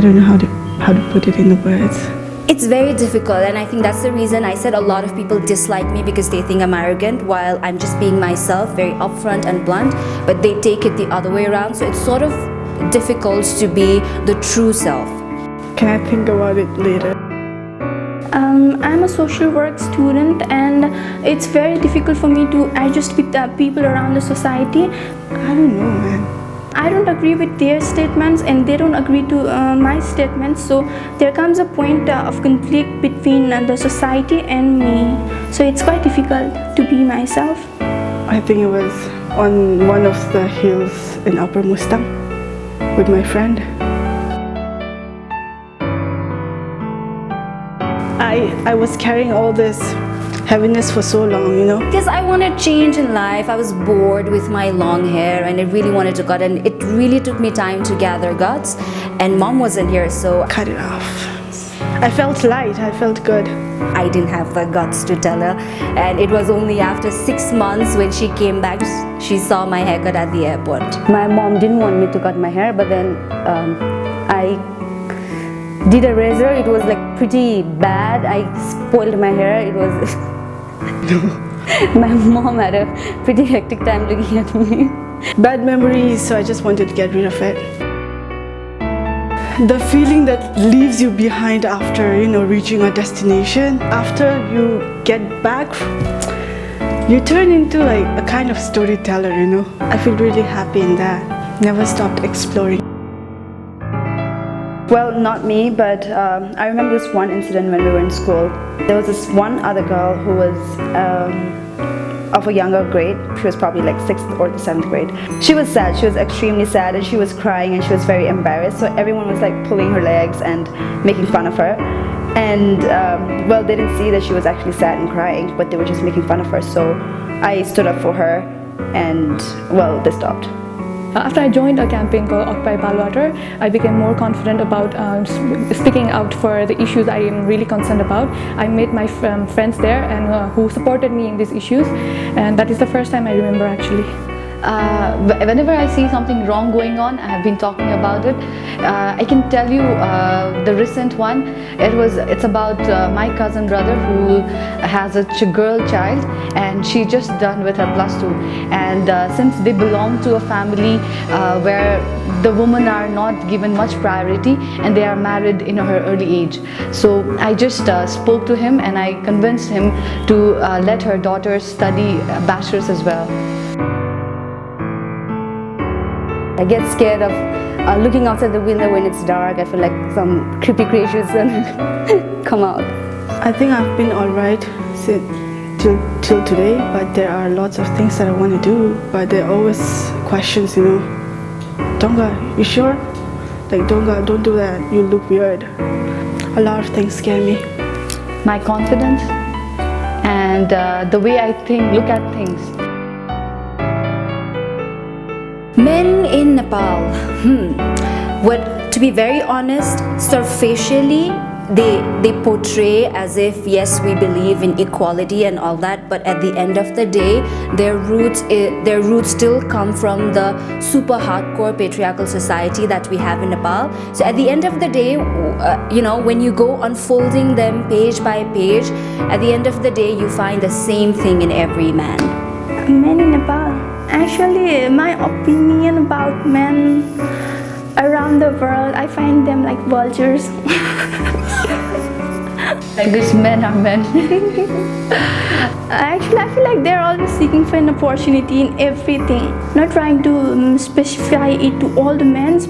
don't know how to put it in the words. It's very difficult, and I think that's the reason I said a lot of people dislike me because they think I'm arrogant while I'm just being myself, very upfront and blunt, but they take it the other way around. So it's sort of difficult to be the true self. Can I think about it later? I'm a social work student, and it's very difficult for me to adjust with the people around the society. I don't know, man. I don't agree with their statements and they don't agree to my statements, so there comes a point of conflict between the society and me. So it's quite difficult to be myself. I think it was on one of the hills in Upper Mustang with my friend. I was carrying all this heaviness for so long, you know. Because I wanted change in life. I was bored with my long hair and I really wanted to cut, and it really took me time to gather guts, and mom wasn't here, so cut it off. I felt light, I felt good. I didn't have the guts to tell her, and it was only after 6 months when she came back, she saw my haircut at the airport. My mom didn't want me to cut my hair, but then I did a razor. It was like pretty bad. I spoiled my hair. It was my mom had a pretty hectic time looking at me. Bad memories, so I just wanted to get rid of it. The feeling that leaves you behind after, you know, reaching a destination. After you get back, you turn into like a kind of storyteller, you know. I feel really happy in that. Never stopped exploring. Well, not me, but I remember this one incident when we were in school. There was this one other girl who was of a younger grade. She was probably like 6th or the 7th grade. She was sad, she was extremely sad, and she was crying and she was very embarrassed. So everyone was like pulling her legs and making fun of her. And well, they didn't see that she was actually sad and crying, but they were just making fun of her. So I stood up for her and well, they stopped. After I joined a campaign called Occupy Bathwater, I became more confident about speaking out for the issues I am really concerned about. I made my friends there and who supported me in these issues, and that is the first time I remember actually. Whenever I see something wrong going on, I have been talking about it. I can tell you the recent one. It's about my cousin brother who has a girl child, and she just done with her +2. And since they belong to a family where the women are not given much priority and they are married in her early age, so I just spoke to him and I convinced him to let her daughter study bachelors as well. I get scared of looking outside the window when it's dark. I feel like some creepy creatures gonna come out. I think I've been alright till today, but there are lots of things that I want to do, but there are always questions, you know. Donga, you sure? Like, Donga, don't do that, you look weird. A lot of things scare me. My confidence and the way I look at things. Men in Nepal, to be very honest, superficially, they portray as if yes, we believe in equality and all that, but at the end of the day, their roots still come from the super hardcore patriarchal society that we have in Nepal. So at the end of the day, you know, when you go unfolding them page by page, at the end of the day, you find the same thing in every man. Men in Nepal. Actually, my opinion about men around the world, I find them like vultures. Because men are men. Actually, I feel like they're always seeking for an opportunity in everything, not trying to specify it to all the men.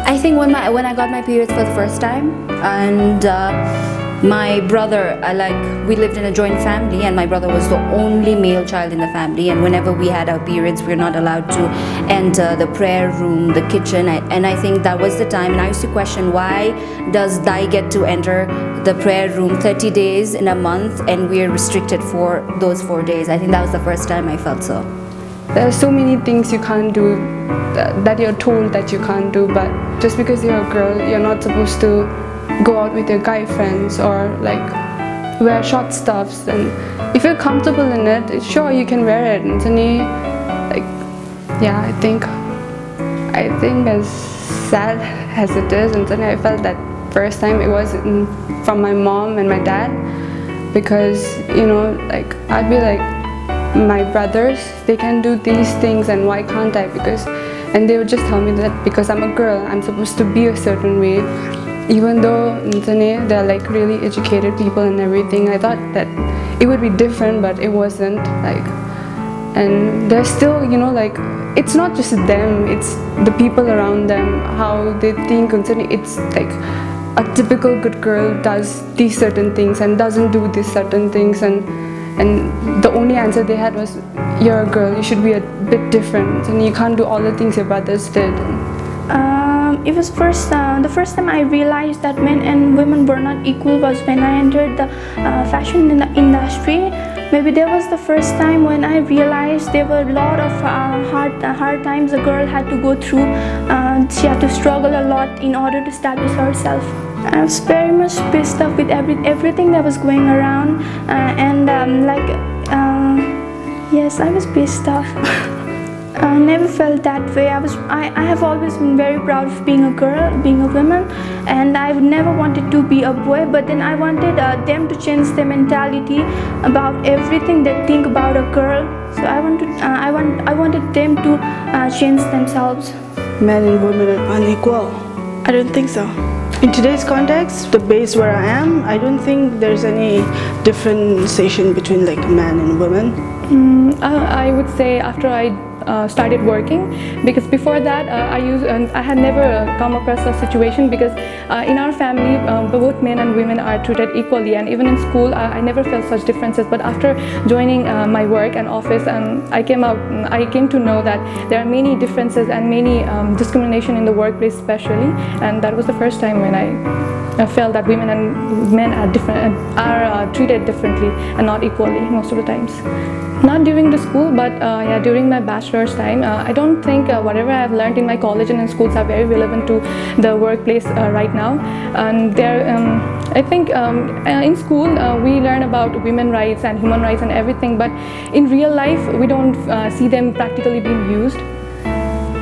I think when I got my periods for the first time, and my brother, we lived in a joint family, and my brother was the only male child in the family, and whenever we had our periods, we were not allowed to enter the prayer room, the kitchen, and I think that was the time, and I used to question, why does Dai get to enter the prayer room 30 days in a month and we're restricted for those 4 days? I think that was the first time I felt so. There are so many things you can't do that you're told that you can't do, but just because you're a girl, you're not supposed to go out with your guy friends or like wear short stuffs, and if you're comfortable in it, sure you can wear it. And then I think I think as sad as it is, and suddenly I felt that first time it was from my mom and my dad, because like I'd be like, my brothers, they can do these things and why can't I? And they would just tell me that because I'm a girl, I'm supposed to be a certain way. Even though they're like really educated people and everything, I thought that it would be different, but it wasn't. Like, and they're still, like, it's not just them, it's the people around them, how they think. It's like a typical good girl does these certain things and doesn't do these certain things, and the only answer they had was, you're a girl, you should be a bit different, and you can't do all the things your brothers did. It was the first time I realized that men and women were not equal was when I entered the fashion industry. Maybe that was the first time when I realized there were a lot of hard times a girl had to go through. She had to struggle a lot in order to establish herself. I was very much pissed off with everything that was going around, yes, I was pissed off. I never felt that way. I have always been very proud of being a girl, being a woman, and I would never wanted to be a boy. But then I wanted them to change their mentality about everything they think about a girl. So I wanted them to change themselves. Men and women are unequal. I don't think so. In today's context, the base where I am, I don't think there's any differentiation between like men and women. I would say after I started working, because before that I had never come across a situation, because in our family both men and women are treated equally, and even in school I never felt such differences. But after joining my work and office, I came to know that there are many differences and many discrimination in the workplace especially, and that was the first time when I felt that women and men are different, are treated differently and not equally most of the times. Not during the school, but during my bachelor's time. I don't think whatever I have learned in my college and in schools are very relevant to the workplace right now. And I think in school we learn about women's rights and human rights and everything, but in real life we don't see them practically being used.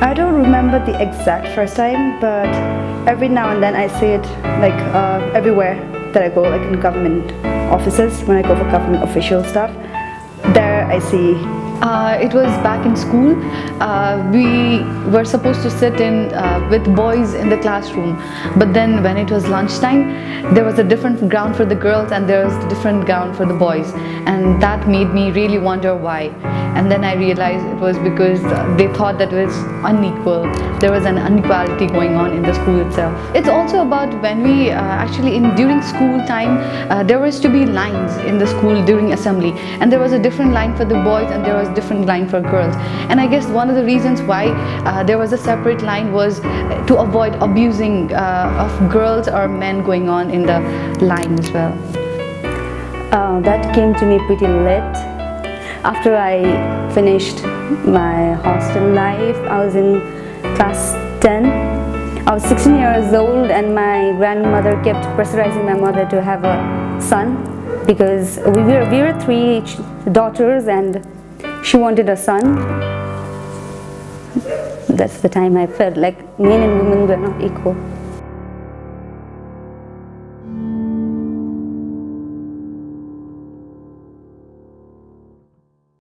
I don't remember the exact first time, but every now and then I see it like everywhere that I go, like in government offices, when I go for government official stuff. There I see. It was back in school. We were supposed to sit in with boys in the classroom, but then when it was lunchtime, there was a different ground for the girls and there was a different ground for the boys, and that made me really wonder why. And then I realized it was because they thought that it was unequal. There was an inequality going on in the school itself. It's also about when we during school time, there was to be lines in the school during assembly, and there was a different line for the boys and there was a different line for girls. And I guess one of the reasons why there was a separate line was to avoid abusing of girls or men going on in the line as well. That came to me pretty late. After I finished my hostel life, I was in class 10. I was 16 years old, and my grandmother kept pressurizing my mother to have a son, because we were 3 daughters and she wanted a son. That's the time I felt like men and women were not equal.